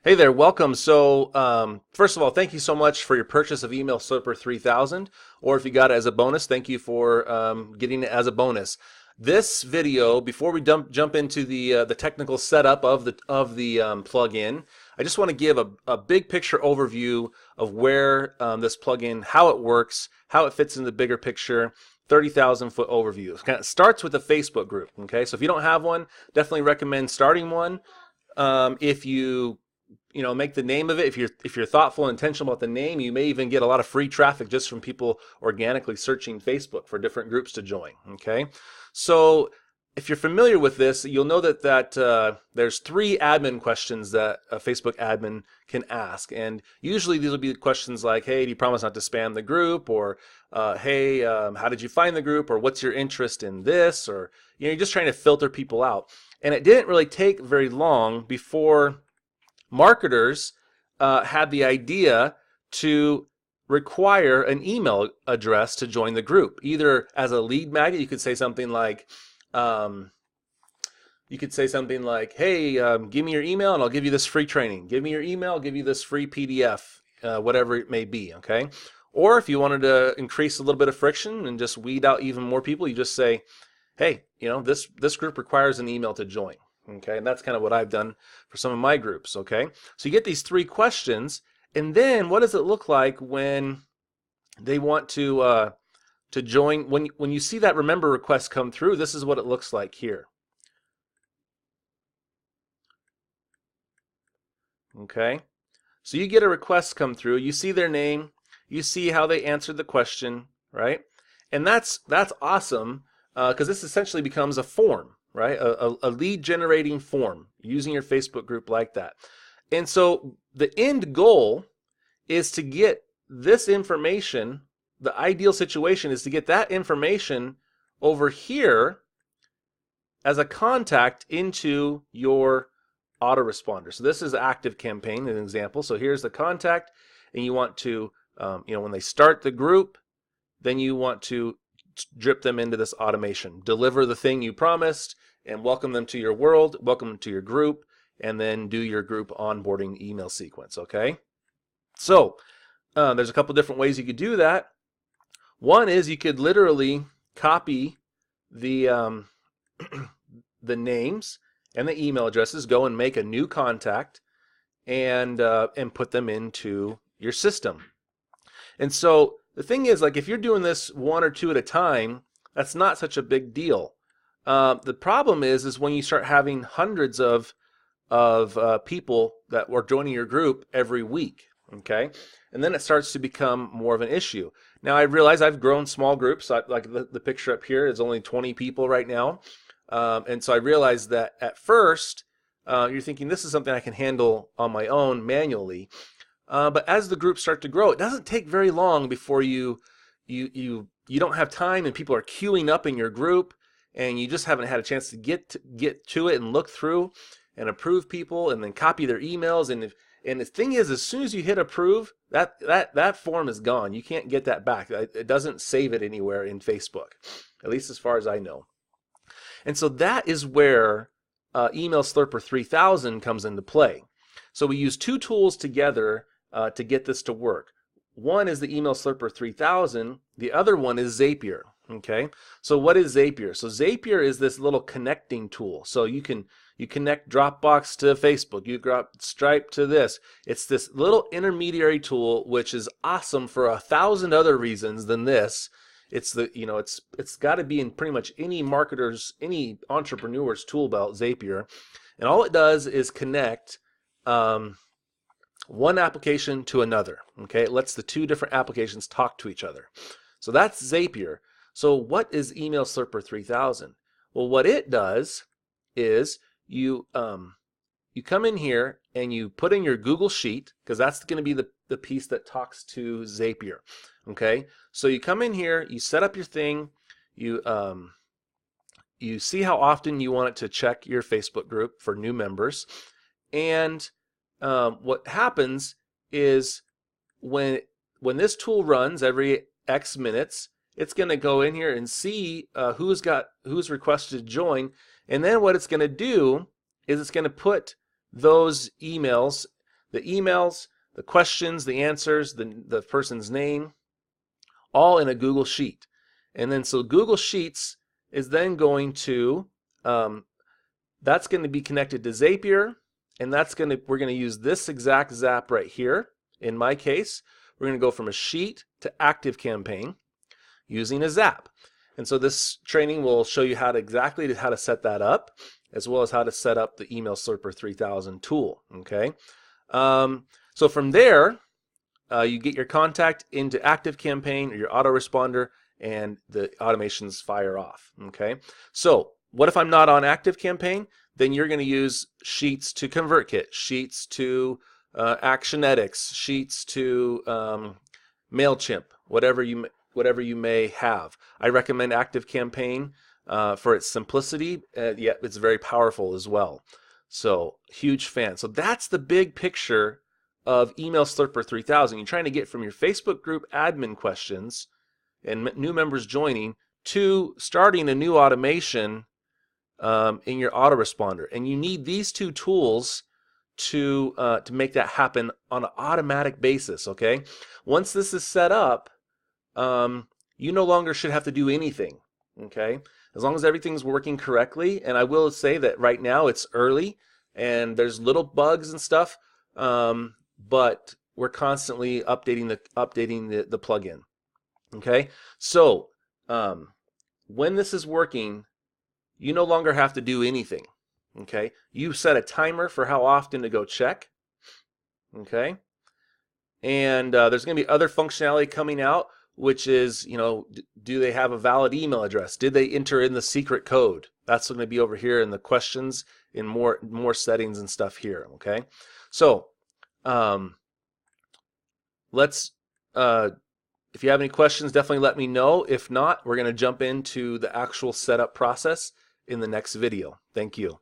Hey there, welcome. First of all, thank you so much for your purchase of Email Slurper 3000, or if you got it as a bonus, thank you for getting it as a bonus. This video, before we jump into the technical setup of the plugin, I just want to give a big picture overview of where this plugin, how it works, how it fits in the bigger picture. 30,000 foot overview. It kind of starts with a Facebook group. Okay, so if you don't have one, definitely recommend starting one. If you make the name of it, if you're thoughtful and intentional about the name, you may even get a lot of free traffic just from people organically searching Facebook for different groups to join. Okay, so if you're familiar with this, you'll know that there's three admin questions that a Facebook admin can ask, and usually these will be questions like, "Hey, do you promise not to spam the group?" or "Hey, how did you find the group?" or "What's your interest in this?" or you're just trying to filter people out. And it didn't really take very long before marketers had the idea to require an email address to join the group, either as a lead magnet. You could say something like, "Hey, give me your email and I'll give you this free training. Give me your email, I'll give you this free PDF," whatever it may be. Okay. Or if you wanted to increase a little bit of friction and just weed out even more people, you just say, "Hey, this group requires an email to join." Okay, and that's kind of what I've done for some of my groups. Okay, so you get these three questions, and then what does it look like when they want to join? When you see that remember request come through, this is what it looks like here. Okay, so you get a request come through. You see their name, you see how they answered the question, right? And that's awesome because this essentially becomes a form, right? A lead generating form using your Facebook group like that. And so the end goal is to get this information. The ideal situation is to get that information over here as a contact into your autoresponder. So this is Active Campaign, an example. So here's the contact, and you want to, when they start the group, then you want to drip them into this automation. Deliver the thing you promised and welcome them to your world, welcome them to your group, and then do your group onboarding email sequence, okay? So there's a couple different ways you could do that. One is you could literally copy the the names and the email addresses, go and make a new contact and put them into your system. And so the thing is, like, if you're doing this one or two at a time, that's not such a big deal. The problem is when you start having hundreds of people that are joining your group every week, okay? And then it starts to become more of an issue. Now, I realize I've grown small groups. Like the picture up here is only 20 people right now. And so I realized that at first, you're thinking this is something I can handle on my own manually. But as the groups start to grow, it doesn't take very long before you don't have time and people are queuing up in your group and you just haven't had a chance to get to it and look through and approve people and then copy their emails. And the thing is, as soon as you hit approve, that form is gone. You can't get that back. It doesn't save it anywhere in Facebook, at least as far as I know. And so that is where Email Slurper 3000 comes into play. So we use two tools together to get this to work. One is the Email Slurper 3000. The other one is Zapier. Okay. So what is Zapier? So Zapier is this little connecting tool. So you connect Dropbox to Facebook. You drop Stripe to this. It's this little intermediary tool, which is awesome for 1,000 other reasons than this. It's got to be in pretty much any marketer's, any entrepreneur's tool belt, Zapier, and all it does is connect one application to another. Okay, it lets the two different applications talk to each other. So that's Zapier. So what is Email Slurper 3000? Well, what it does is you come in here and you put in your Google Sheet, because that's going to be the piece that talks to Zapier. Okay, so you come in here, you set up your thing, you see how often you want it to check your Facebook group for new members, and what happens is when this tool runs every X minutes, it's going to go in here and see who's requested to join, and then what it's going to do is it's going to put those emails the emails, the questions, the answers, the person's name, all in a Google Sheet. And then so Google Sheets is then going to, that's going to be connected to Zapier, and we're going to use this exact Zap right here. In my case, we're going to go from a sheet to ActiveCampaign using a Zap. And so this training will show you exactly how to set that up, as well as how to set up the Email Slurper 3000 tool. Okay. So from there, you get your contact into ActiveCampaign or your autoresponder, and the automations fire off. Okay. So what if I'm not on ActiveCampaign? Then you're going to use Sheets to ConvertKit, Sheets to Actionetics, Sheets to MailChimp, whatever you may have. I recommend ActiveCampaign for its simplicity, yet it's very powerful as well. So huge fan. So that's the big picture of Email Slurper 3000. You're trying to get from your Facebook group admin questions and new members joining to starting a new automation in your autoresponder. And you need these two tools to make that happen on an automatic basis. Okay, once this is set up, you no longer should have to do anything. Okay, as long as everything's working correctly. And I will say that right now it's early and there's little bugs and stuff, but we're constantly updating the plugin. Okay, so when this is working, you no longer have to do anything. Okay, you set a timer for how often to go check. Okay, and there's going to be other functionality coming out, which is, do they have a valid email address? Did they enter in the secret code? That's going to be over here in the questions, in more settings and stuff here. Okay, so let's. If you have any questions, definitely let me know. If not, we're going to jump into the actual setup process in the next video. Thank you.